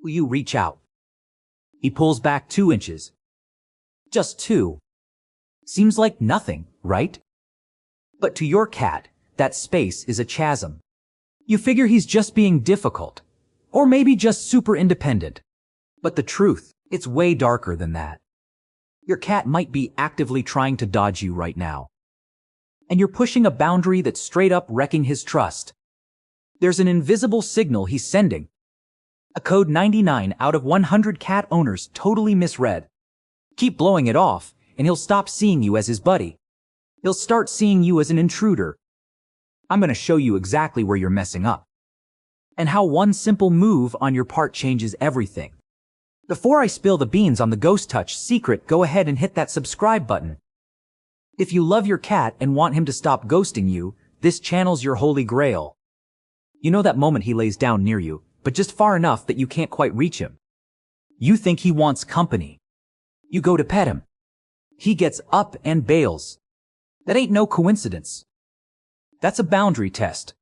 You reach out. He pulls back 2 inches. Just 2. Seems like nothing, right? But to your cat, that space is a chasm. You figure he's just being difficult, or maybe just super independent. But the truth, it's way darker than that. Your cat might be actively trying to dodge you right now. And you're pushing a boundary that's straight up wrecking his trust. There's an invisible signal he's sending. A code 99 out of 100 cat owners totally misread. Keep blowing it off, and he'll stop seeing you as his buddy. He'll start seeing you as an intruder. I'm going to show you exactly where you're messing up. And how one simple move on your part changes everything. Before I spill the beans on the Ghost Touch secret, go ahead and hit that subscribe button. If you love your cat and want him to stop ghosting you, this channel's your holy grail. You know that moment he lays down near you, but just far enough that you can't quite reach him. You think he wants company. You go to pet him. He gets up and bails. That ain't no coincidence. That's a boundary test.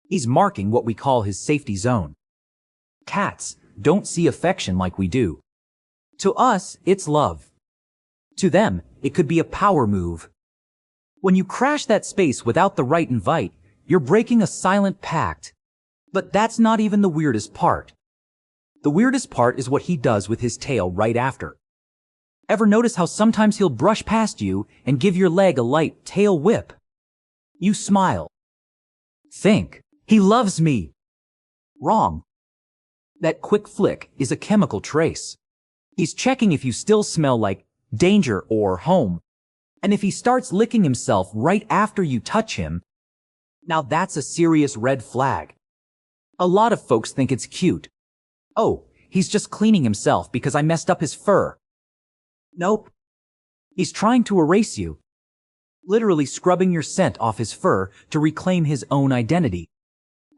He's marking what we call his safety zone. Cats don't see affection like we do. To us, it's love. To them, it could be a power move. When you crash that space without the right invite, you're breaking a silent pact. But that's not even the weirdest part. The weirdest part is what he does with his tail right after. Ever notice how sometimes he'll brush past you and give your leg a light tail whip? You smile. Think, he loves me. Wrong. That quick flick is a chemical trace. He's checking if you still smell like danger or home. And if he starts licking himself right after you touch him, now that's a serious red flag. A lot of folks think it's cute. Oh, he's just cleaning himself because I messed up his fur. Nope. He's trying to erase you. Literally scrubbing your scent off his fur to reclaim his own identity.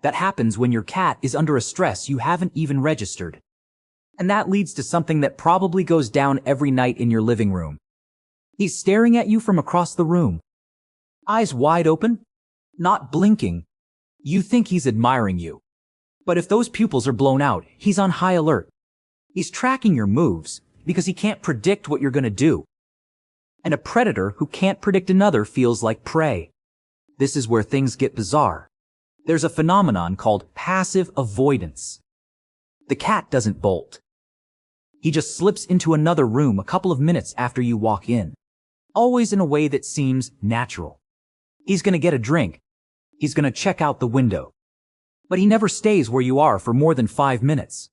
That happens when your cat is under a stress you haven't even registered. And that leads to something that probably goes down every night in your living room. He's staring at you from across the room. Eyes wide open, not blinking. You think he's admiring you. But if those pupils are blown out, he's on high alert. He's tracking your moves because he can't predict what you're going to do. And a predator who can't predict another feels like prey. This is where things get bizarre. There's a phenomenon called passive avoidance. The cat doesn't bolt. He just slips into another room a couple of minutes after you walk in. Always in a way that seems natural. He's going to get a drink. He's going to check out the window. But he never stays where you are for more than 5 minutes.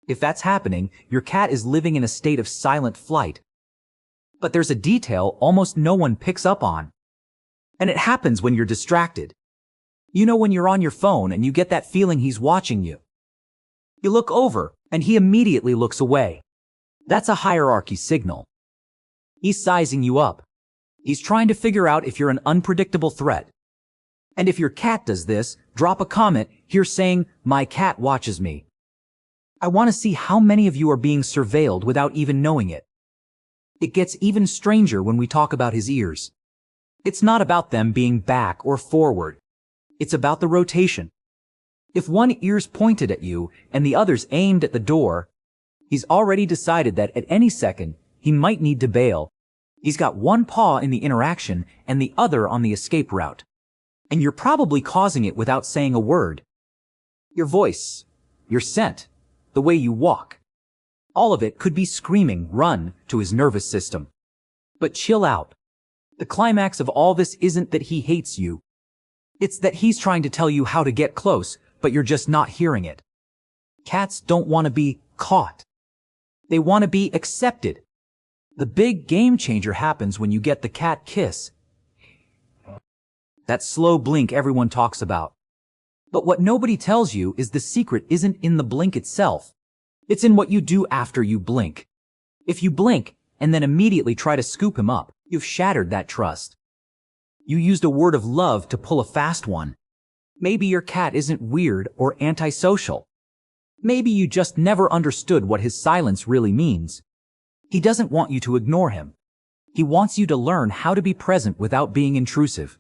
If that's happening, your cat is living in a state of silent flight. But there's a detail almost no one picks up on. And it happens when you're distracted. You know when you're on your phone and you get that feeling he's watching you. You look over and he immediately looks away. That's a hierarchy signal. He's sizing you up. He's trying to figure out if you're an unpredictable threat. And if your cat does this, drop a comment here saying, "My cat watches me." I want to see how many of you are being surveilled without even knowing it. It gets even stranger when we talk about his ears. It's not about them being back or forward. It's about the rotation. If one ear's pointed at you and the other's aimed at the door, he's already decided that at any second he might need to bail. He's got one paw in the interaction and the other on the escape route. And you're probably causing it without saying a word. Your voice, your scent, the way you walk. All of it could be screaming, "Run," to his nervous system. But chill out. The climax of all this isn't that he hates you. It's that he's trying to tell you how to get close, but you're just not hearing it. Cats don't want to be caught. They want to be accepted. The big game changer happens when you get the cat kiss. That slow blink everyone talks about. But what nobody tells you is the secret isn't in the blink itself. It's in what you do after you blink. If you blink and then immediately try to scoop him up, you've shattered that trust. You used a word of love to pull a fast one. Maybe your cat isn't weird or antisocial. Maybe you just never understood what his silence really means. He doesn't want you to ignore him. He wants you to learn how to be present without being intrusive.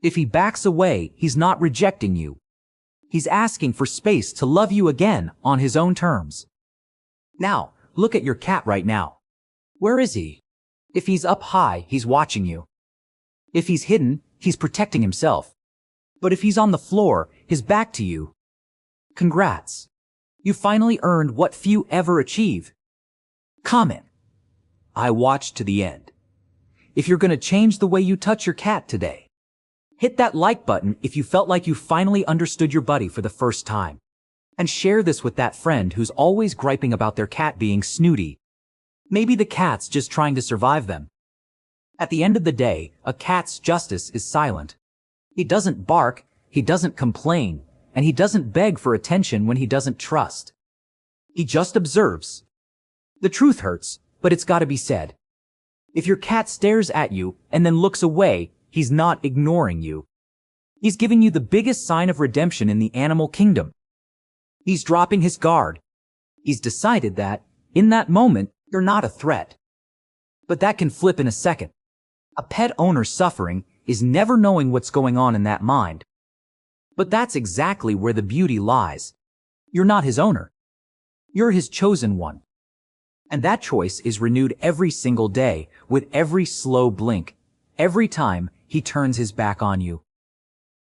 If he backs away, he's not rejecting you. He's asking for space to love you again on his own terms. Now, look at your cat right now. Where is he? If he's up high, he's watching you. If he's hidden, he's protecting himself. But if he's on the floor, his back to you, congrats. You finally earned what few ever achieve. Comment. I watched to the end. If you're going to change the way you touch your cat today, hit that like button if you felt like you finally understood your buddy for the first time. And share this with that friend who's always griping about their cat being snooty. Maybe the cat's just trying to survive them. At the end of the day, a cat's justice is silent. He doesn't bark, he doesn't complain, and he doesn't beg for attention when he doesn't trust. He just observes. The truth hurts, but it's got to be said. If your cat stares at you and then looks away, he's not ignoring you. He's giving you the biggest sign of redemption in the animal kingdom. He's dropping his guard. He's decided that, in that moment, you're not a threat. But that can flip in a second. A pet owner's suffering is never knowing what's going on in that mind. But that's exactly where the beauty lies. You're not his owner. You're his chosen one. And that choice is renewed every single day, with every slow blink, every time he turns his back on you.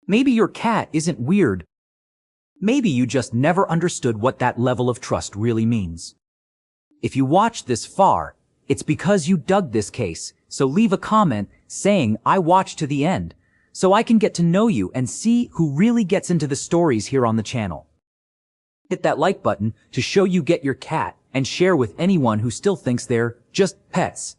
Maybe your cat isn't weird. Maybe you just never understood what that level of trust really means. If you watched this far, it's because you dug this case, so leave a comment saying I watched to the end, so I can get to know you and see who really gets into the stories here on the channel. Hit that like button to show you get your cat and share with anyone who still thinks they're just pets.